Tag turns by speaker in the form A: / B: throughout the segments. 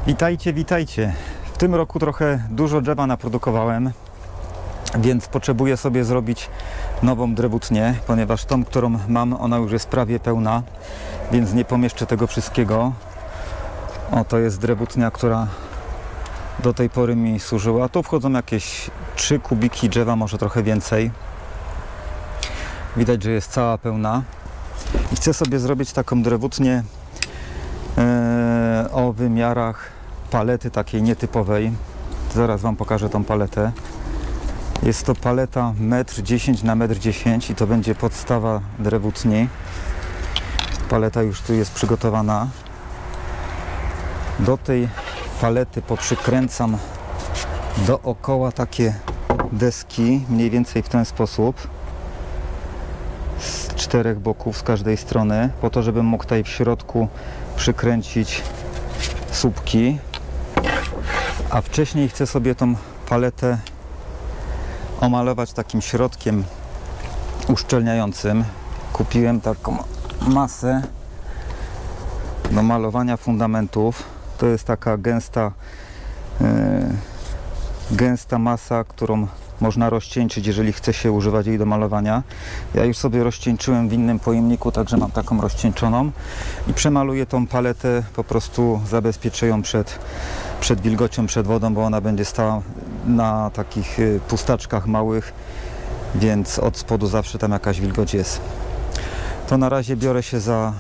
A: Witajcie, witajcie. W tym roku trochę dużo drzewa naprodukowałem, więc potrzebuję sobie zrobić nową drewutnię, ponieważ tą, którą mam, ona już jest prawie pełna, więc nie pomieszczę tego wszystkiego. O, to jest drewutnia, która do tej pory mi służyła. Tu wchodzą jakieś 3 kubiki drzewa, może trochę więcej. Widać, że jest cała pełna. I chcę sobie zrobić taką drewutnię o wymiarach palety takiej nietypowej. Zaraz Wam pokażę tą paletę. Jest to paleta 1,10 na 1,10 m i to będzie podstawa drewutni. Paleta już tu jest przygotowana. Do tej palety poprzykręcam dookoła takie deski, mniej więcej w ten sposób, z 4 boków, z każdej strony, po to, żebym mógł tutaj w środku przykręcić słupki. A wcześniej chcę sobie tą paletę omalować takim środkiem uszczelniającym. Kupiłem taką masę do malowania fundamentów. To jest taka gęsta masa, którą można rozcieńczyć, jeżeli chce się używać jej do malowania. Ja już sobie rozcieńczyłem w innym pojemniku, także mam taką rozcieńczoną i przemaluję tą paletę, po prostu zabezpieczę ją przed wilgocią, przed wodą, bo ona będzie stała na takich pustaczkach małych, więc od spodu zawsze tam jakaś wilgoć jest. To na razie biorę się za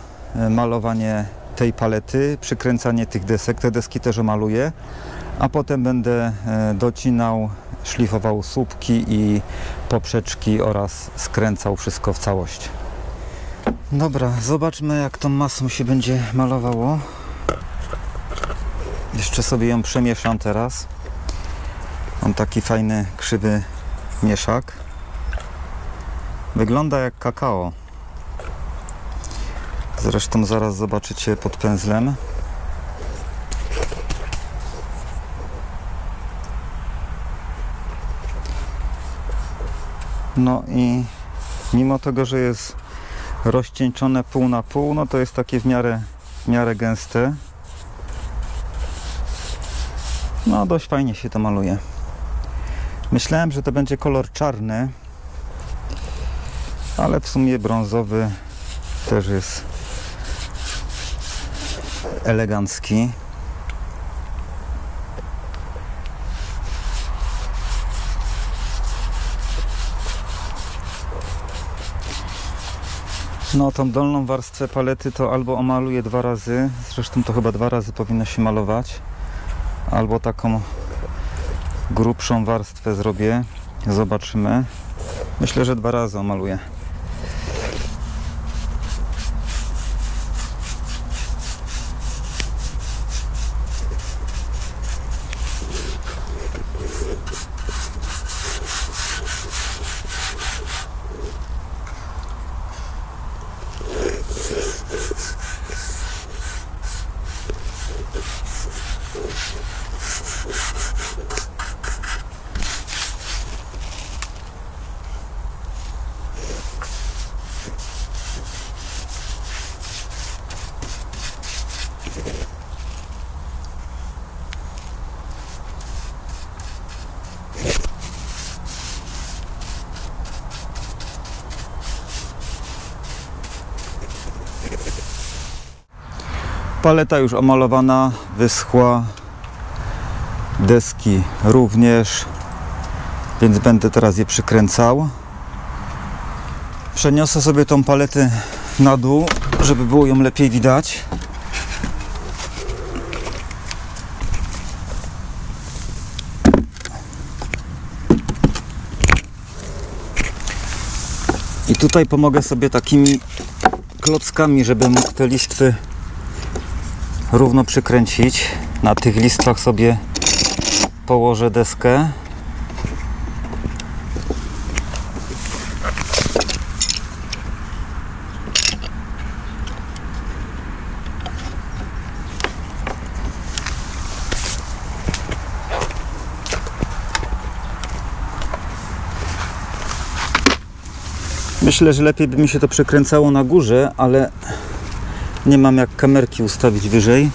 A: malowanie tej palety, przykręcanie tych desek. Te deski też omaluję, a potem będę docinał, szlifował słupki i poprzeczki oraz skręcał wszystko w całość. Dobra, zobaczmy, jak tą masą się będzie malowało. Jeszcze sobie ją przemieszam teraz. Mam taki fajny, krzywy mieszak. Wygląda jak kakao. Zresztą zaraz zobaczycie pod pędzlem. No i mimo tego, że jest rozcieńczone pół na pół, no to jest takie w miarę gęste. No dość fajnie się to maluje. Myślałem, że to będzie kolor czarny, ale w sumie brązowy też jest elegancki. No, tą dolną warstwę palety to albo omaluję 2 razy, zresztą to chyba 2 razy powinno się malować, albo taką grubszą warstwę zrobię. Zobaczymy. Myślę, że 2 razy omaluję. Paleta już omalowana, wyschła, deski również, więc będę teraz je przykręcał. Przeniosę sobie tą paletę na dół, żeby było ją lepiej widać. I tutaj pomogę sobie takimi klockami, żeby mógł te listwy równo przykręcić. Na tych listwach sobie położę deskę. Myślę, że lepiej by mi się to przekręcało na górze, ale nie mam jak kamerki ustawić wyżej.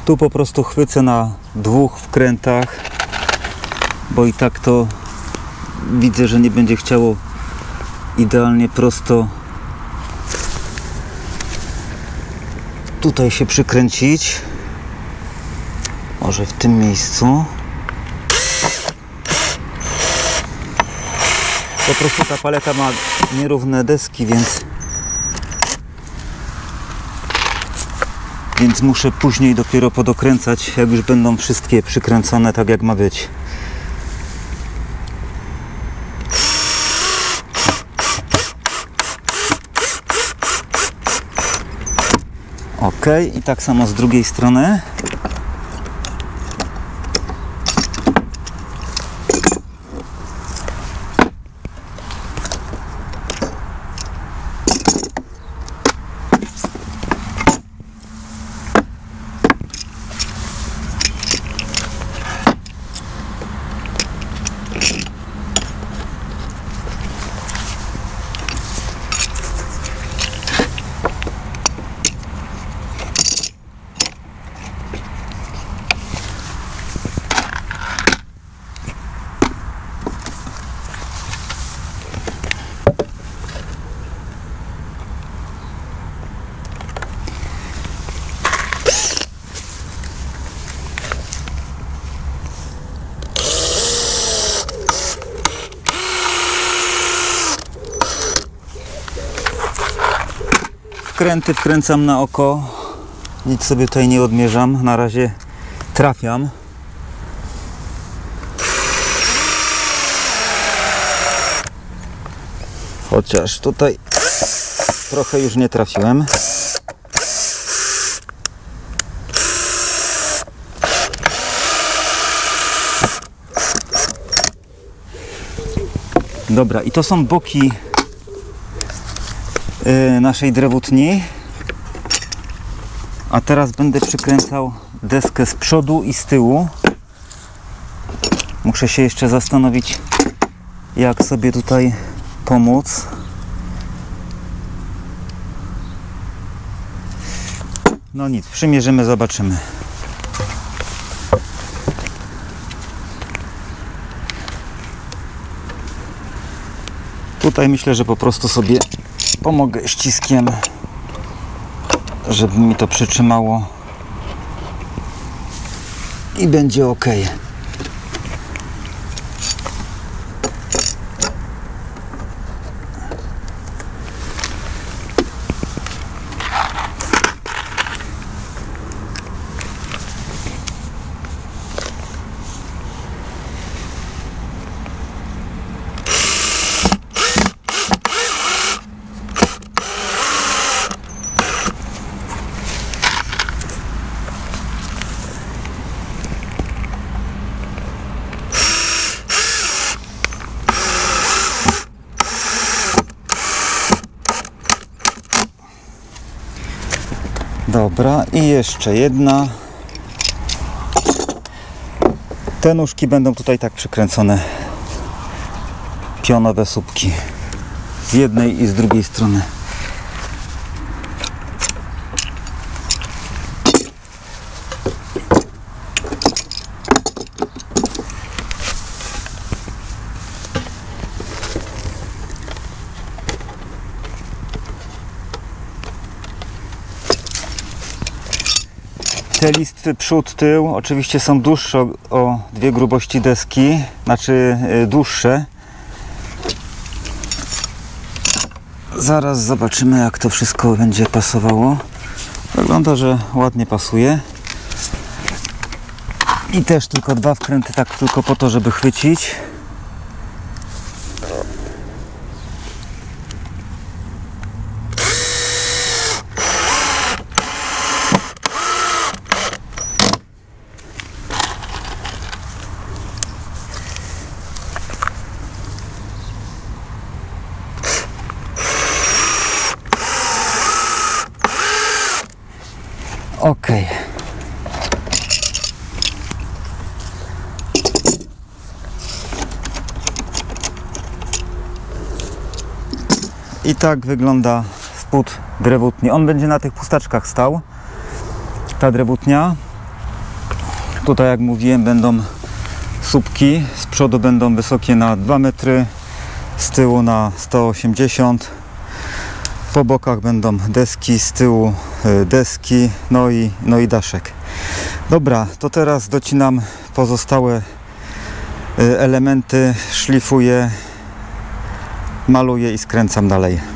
A: Tu po prostu chwycę na 2 wkrętach, bo i tak to widzę, że nie będzie chciało idealnie prosto tutaj się przykręcić. Może w tym miejscu. Po prostu ta paleta ma nierówne deski, więc muszę później dopiero podokręcać, jak już będą wszystkie przykręcone tak jak ma być. Ok, i tak samo z drugiej strony. Wkręty wkręcam na oko, nic sobie tutaj nie odmierzam, na razie trafiam. Chociaż tutaj trochę już nie trafiłem. Dobra, i to są boki naszej drewutni, a teraz będę przykręcał deskę z przodu i z tyłu. Muszę się jeszcze zastanowić, jak sobie tutaj pomóc. No nic, przymierzymy, zobaczymy. Tutaj myślę, że po prostu sobie pomogę ściskiem, żeby mi to przytrzymało i będzie ok. Dobra, i jeszcze jedna. Te nóżki będą tutaj tak przykręcone. Pionowe słupki. Z jednej i z drugiej strony. Te listwy przód, tył oczywiście są dłuższe o 2 grubości deski, znaczy dłuższe. Zaraz zobaczymy, jak to wszystko będzie pasowało. Wygląda, że ładnie pasuje. I też tylko 2 wkręty, tak tylko po to, żeby chwycić. Ok. I tak wygląda spód drewutni. On będzie na tych pustaczkach stał. Ta drewutnia. Tutaj, jak mówiłem, będą słupki. Z przodu będą wysokie na 2 metry, z tyłu na 180. Po bokach będą deski, z tyłu deski, no i daszek. Dobra, to teraz docinam pozostałe elementy, szlifuję, maluję i skręcam dalej.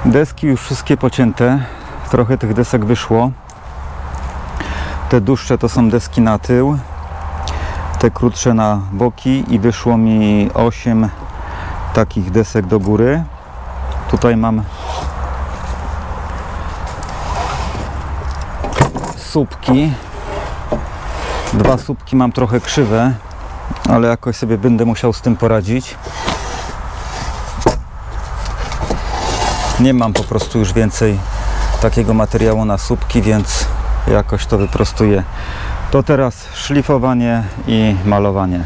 A: Deski już wszystkie pocięte, trochę tych desek wyszło. Te dłuższe to są deski na tył, te krótsze na boki i wyszło mi 8 takich desek do góry. Tutaj mam słupki. 2 słupki mam trochę krzywe, ale jakoś sobie będę musiał z tym poradzić. Nie mam po prostu już więcej takiego materiału na słupki, więc jakoś to wyprostuję. To teraz szlifowanie i malowanie.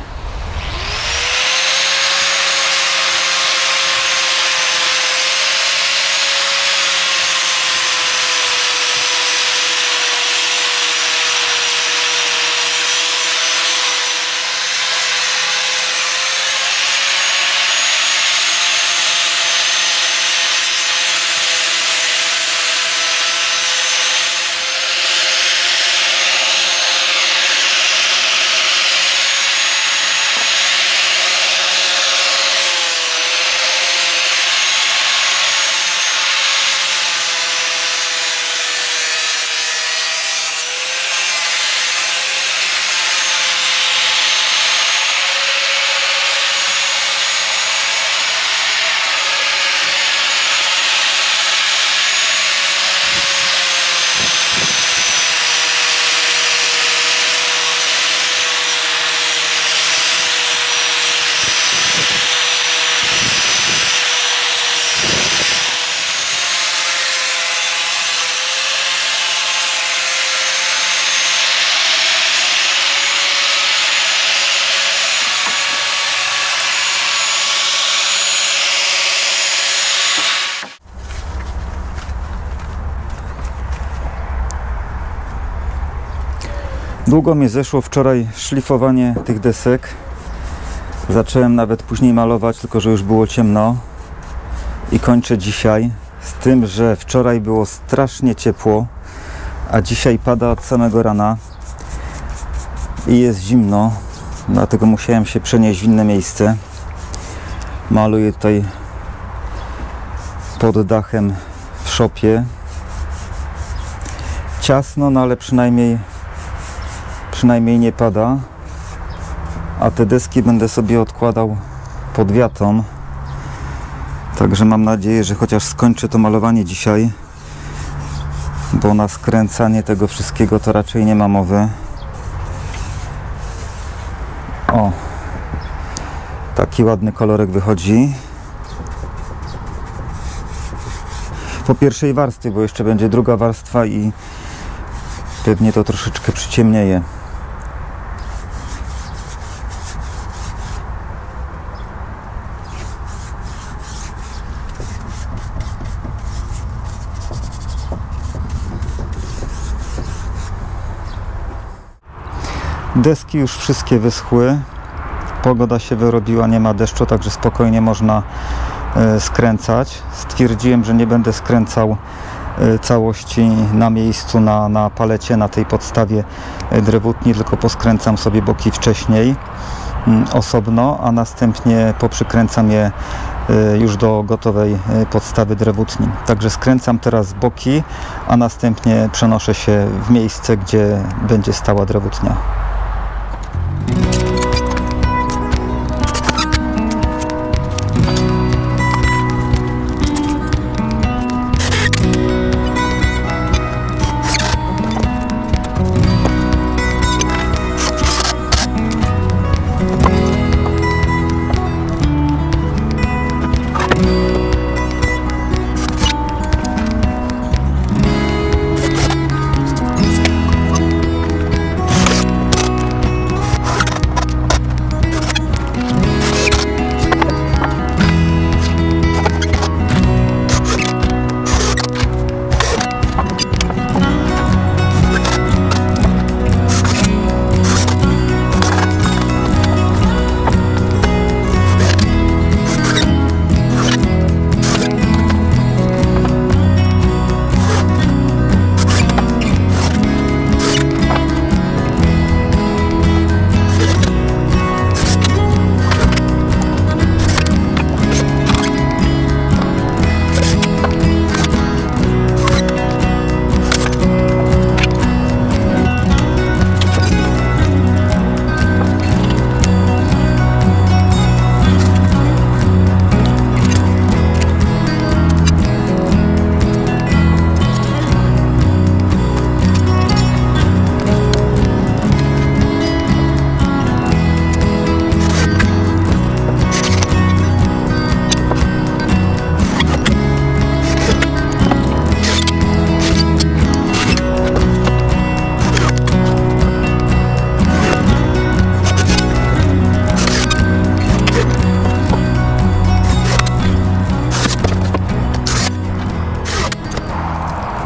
A: Długo mi zeszło wczoraj szlifowanie tych desek. Zacząłem nawet później malować, tylko że już było ciemno. I kończę dzisiaj. Z tym, że wczoraj było strasznie ciepło, a dzisiaj pada od samego rana. I jest zimno, dlatego musiałem się przenieść w inne miejsce. Maluję tutaj pod dachem w szopie. ciasno, no ale przynajmniej nie pada. A te deski będę sobie odkładał pod wiatą. Także mam nadzieję, że chociaż skończę to malowanie dzisiaj, bo na skręcanie tego wszystkiego to raczej nie ma mowy. O, taki ładny kolorek wychodzi. Po pierwszej warstwie, bo jeszcze będzie druga warstwa i pewnie to troszeczkę przyciemnieje. Deski już wszystkie wyschły. Pogoda się wyrobiła, nie ma deszczu, także spokojnie można skręcać. Stwierdziłem, że nie będę skręcał całości na miejscu, na palecie, na tej podstawie drewutni, tylko poskręcam sobie boki wcześniej osobno, a następnie poprzykręcam je już do gotowej podstawy drewutni. Także skręcam teraz boki, a następnie przenoszę się w miejsce, gdzie będzie stała drewutnia.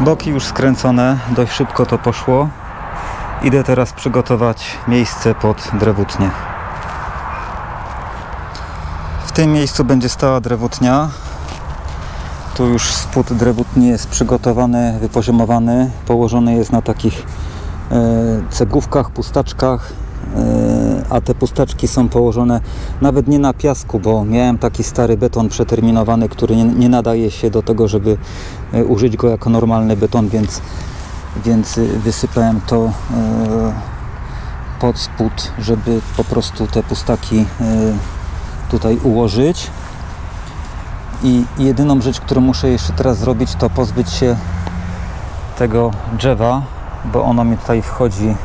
A: Boki już skręcone, dość szybko to poszło. Idę teraz przygotować miejsce pod drewutnię. W tym miejscu będzie stała drewutnia. Tu już spód drewutni jest przygotowany, wypoziomowany. Położony jest na takich cegłówkach, pustaczkach. A te pustaczki są położone nawet nie na piasku, bo miałem taki stary beton przeterminowany, który nie nadaje się do tego, żeby użyć go jako normalny beton, więc wysypałem to pod spód, żeby po prostu te pustaki tutaj ułożyć. I jedyną rzecz, którą muszę jeszcze teraz zrobić, to pozbyć się tego drzewa, bo ono mi tutaj wchodzi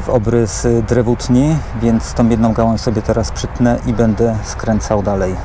A: w obrys drewutni, więc tą jedną gałąź sobie teraz przytnę i będę skręcał dalej.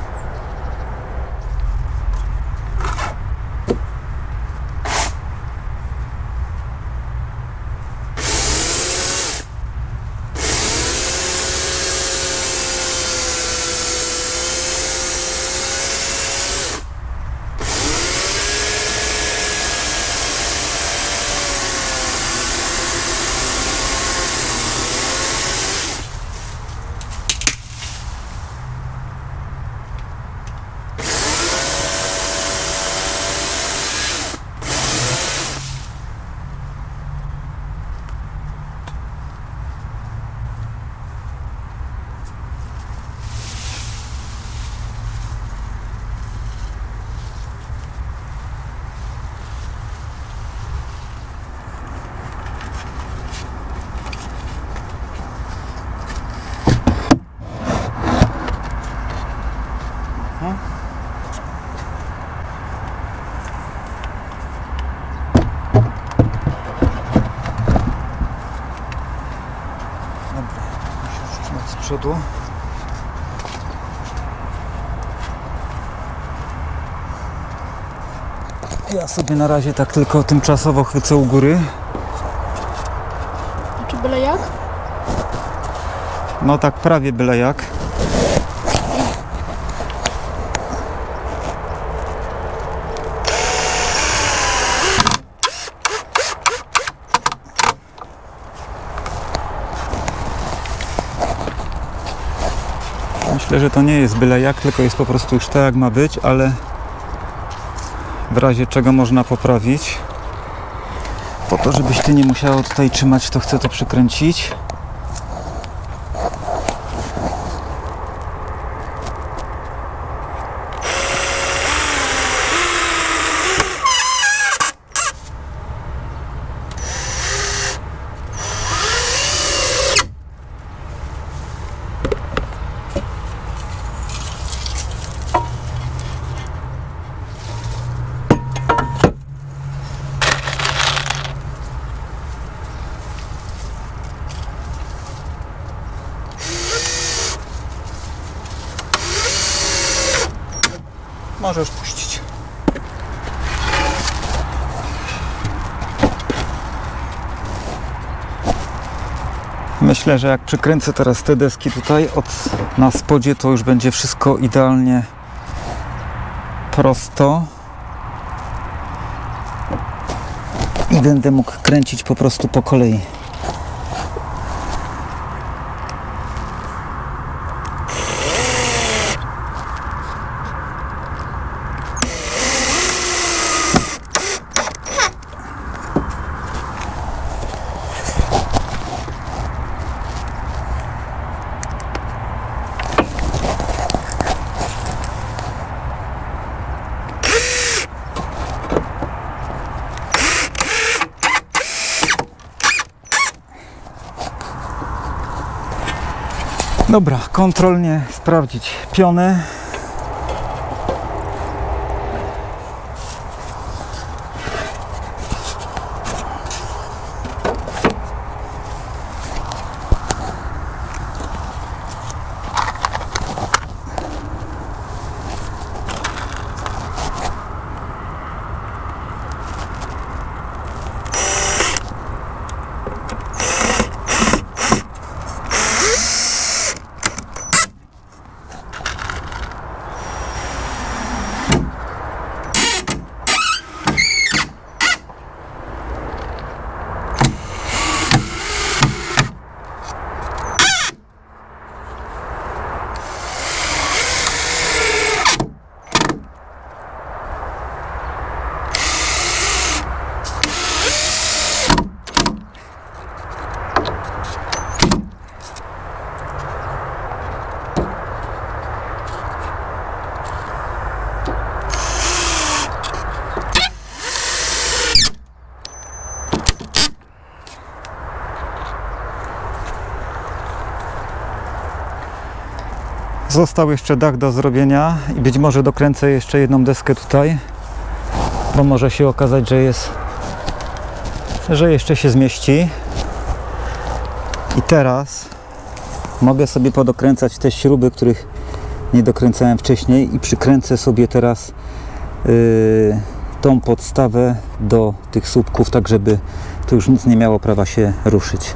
A: przodu. Ja sobie na razie tak tylko tymczasowo chwycę u góry.
B: Czy byle jak?
A: No tak prawie byle jak. Myślę, że to nie jest byle jak, tylko jest po prostu już tak jak ma być, ale w razie czego można poprawić. Po to, żebyś ty nie musiała tutaj trzymać, to chcę to przykręcić. Możesz puścić. Myślę, że jak przykręcę teraz te deski tutaj na spodzie, to już będzie wszystko idealnie prosto i będę mógł kręcić po prostu po kolei. Dobra, kontrolnie sprawdzić pionę. Został jeszcze dach do zrobienia i być może dokręcę jeszcze jedną deskę tutaj, bo może się okazać, że jeszcze się zmieści. I teraz mogę sobie podokręcać te śruby, których nie dokręcałem wcześniej, i przykręcę sobie teraz tą podstawę do tych słupków, tak żeby to już nic nie miało prawa się ruszyć.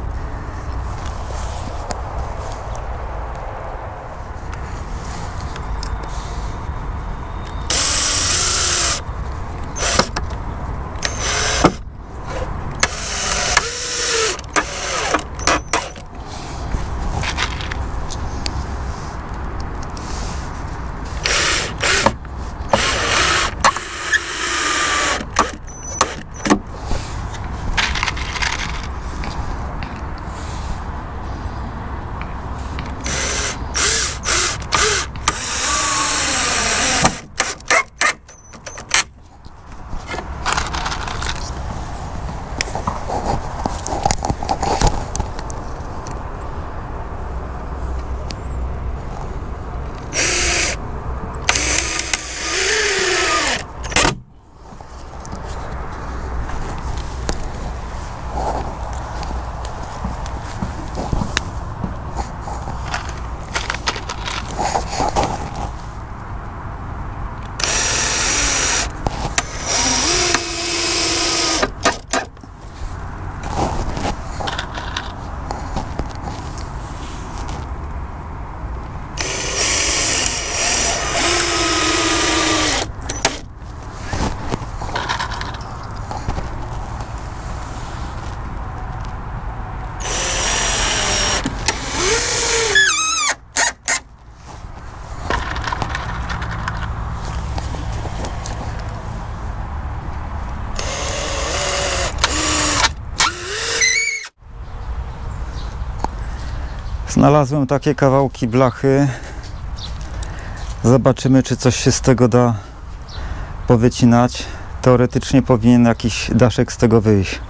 A: Znalazłem takie kawałki blachy. Zobaczymy, czy coś się z tego da powycinać. Teoretycznie powinien jakiś daszek z tego wyjść.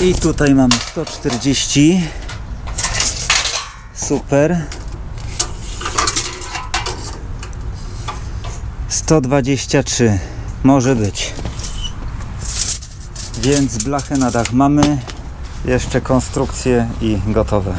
A: I tutaj mamy 140. Super. 123. Może być. Więc blachę na dach mamy. Jeszcze konstrukcję i gotowe.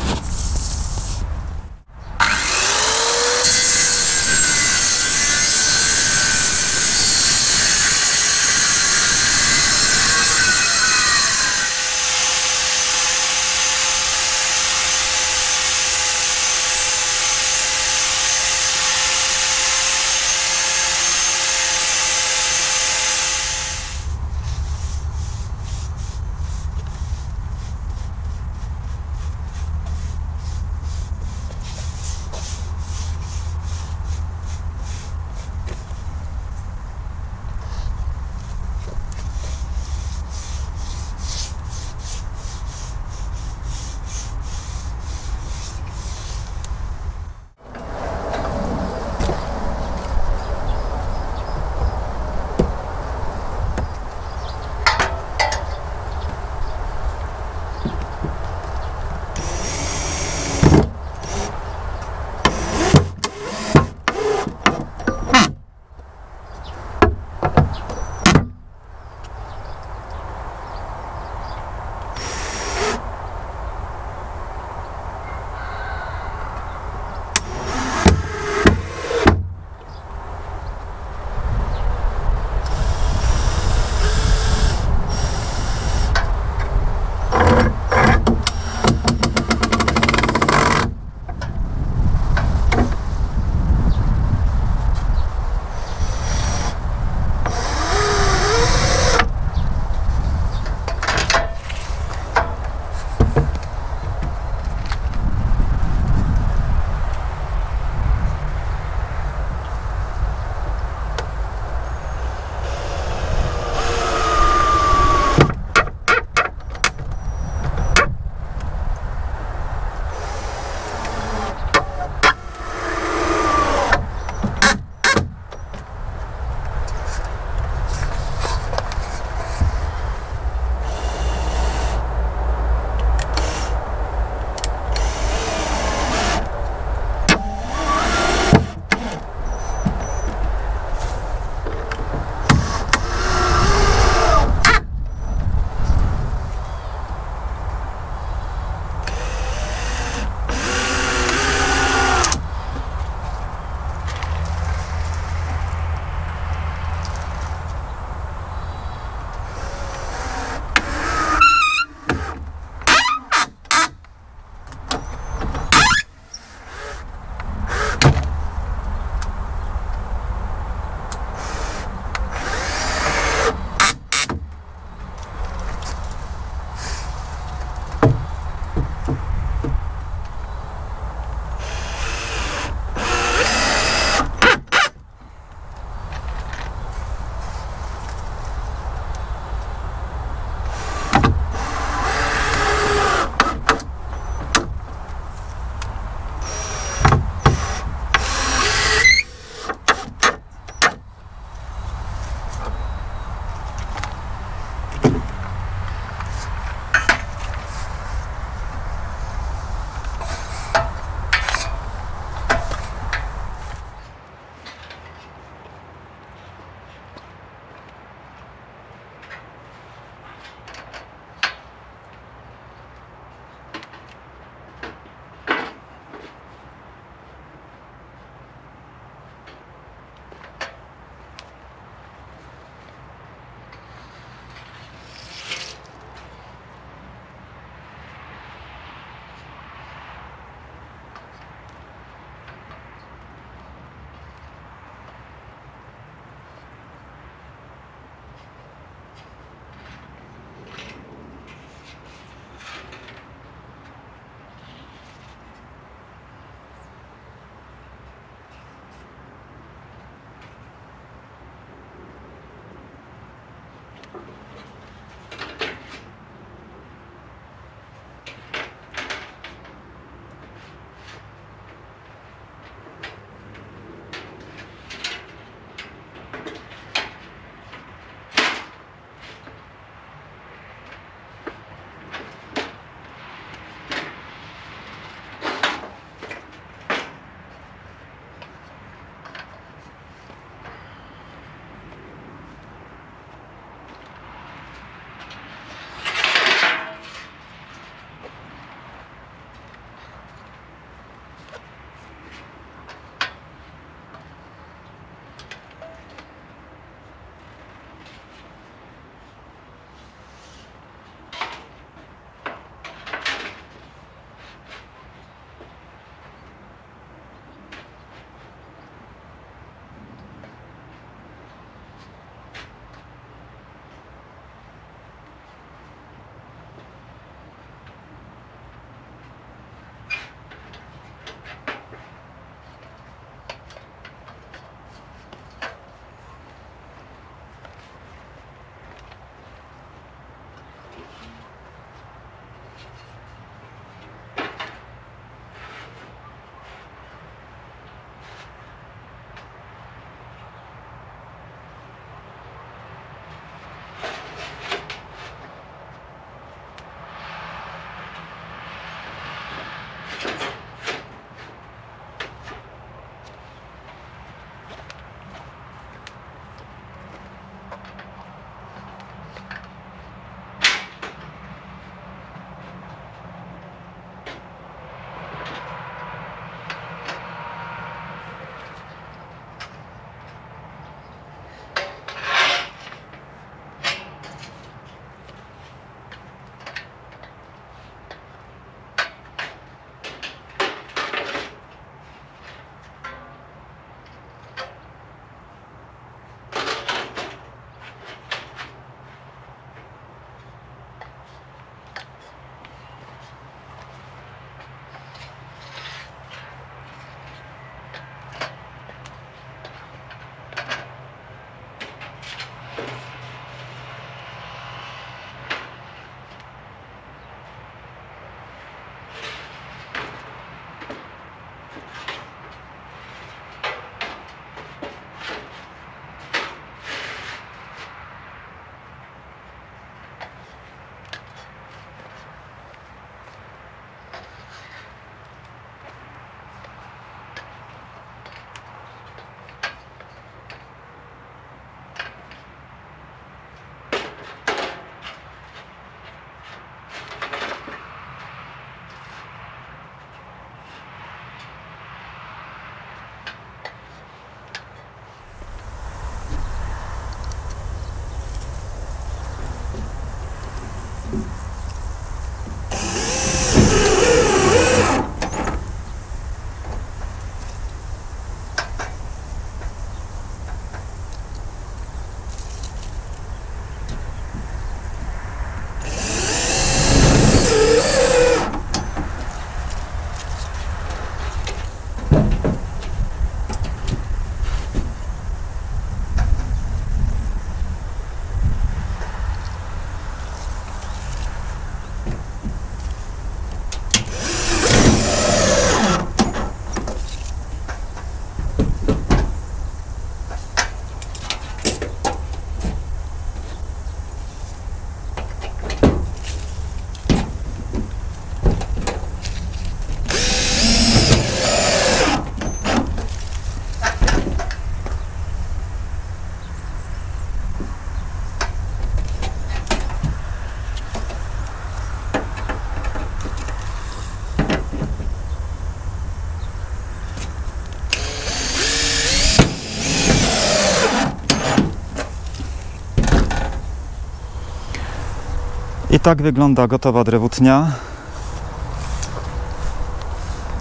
A: I tak wygląda gotowa drewutnia.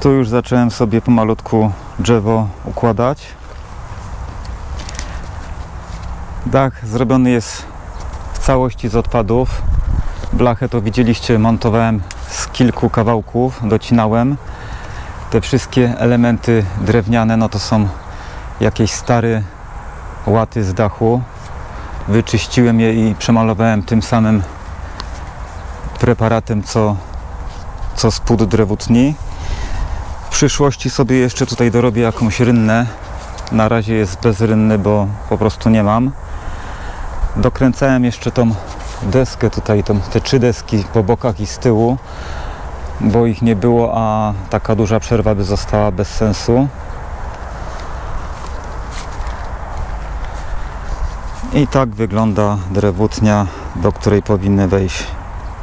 A: Tu już zacząłem sobie pomalutku drzewo układać. Dach zrobiony jest w całości z odpadów. Blachę to widzieliście, montowałem z kilku kawałków, docinałem. Te wszystkie elementy drewniane, no to są jakieś stare łaty z dachu. Wyczyściłem je i przemalowałem tym samym preparatem co spód drewutni. W przyszłości sobie jeszcze tutaj dorobię jakąś rynnę. Na razie jest bez rynny, bo po prostu nie mam. Dokręcałem jeszcze tą deskę tutaj, te 3 deski po bokach i z tyłu, bo ich nie było, a taka duża przerwa by została bez sensu. I tak wygląda drewutnia, do której powinny wejść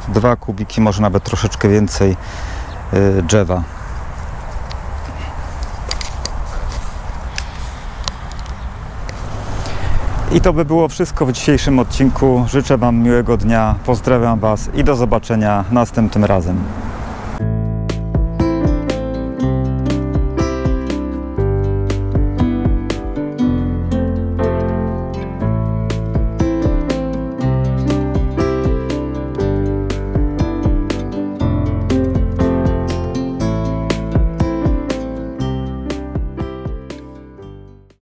A: 2 kubiki, może nawet troszeczkę więcej drzewa. I to by było wszystko w dzisiejszym odcinku. Życzę Wam miłego dnia, pozdrawiam Was i do zobaczenia następnym razem.